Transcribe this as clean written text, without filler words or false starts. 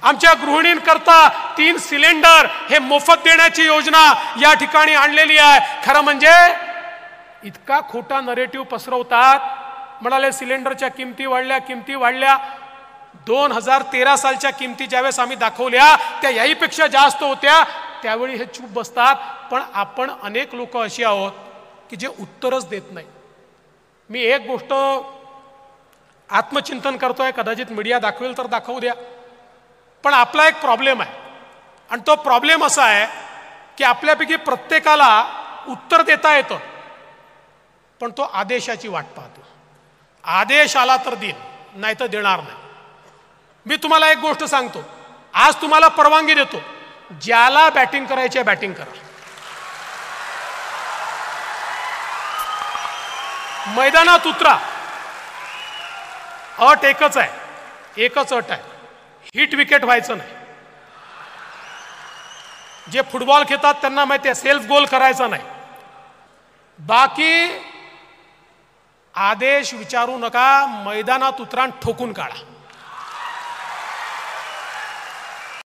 आमच्या गृहिणींकरता 3 सिलेंडर हे मोफत देण्याची योजना या ठिकाणी आणलेली आहे. खरं म्हणजे इतका खोटा नरेटिव्ह पसरवतात. म्हणाले सिलेंडरच्या किमती वाढल्या. 2013 सालच्या किमती ज्यावेळेस आम्ही दाखवल्या त्या याहीपेक्षा जास्त होत्या. त्यावेळी हे चूप बसतात. पण आपण अनेक लोक अशी आहोत की जे उत्तरच देत नाही. मी एक गोष्ट आत्मचिंतन करतोय, कदाचित मीडिया दाखवेल तर दाखवू द्या, पण आपला एक प्रॉब्लेम आहे. आणि तो प्रॉब्लेम असा आहे की आपल्यापैकी प्रत्येकाला उत्तर देता येतं, पण तो आदेशाची वाट पाहतो. आदेश आला तर देईन, नाही तर देणार नाही. मी तुम्हाला एक गोष्ट सांगतो, आज तुम्हाला परवानगी देतो, ज्याला बॅटिंग करायची आहे बॅटिंग करा. मैदानात उतरा. अट एकच अट आहे, हिट विकेट व्हायचं नाही. जे फुटबॉल खेळतात त्यांना माहिती आहे, सेल्फ गोल करायचा नाही. बाकी आदेश विचारू नका, मैदानात उतरा, ठोकून काढा.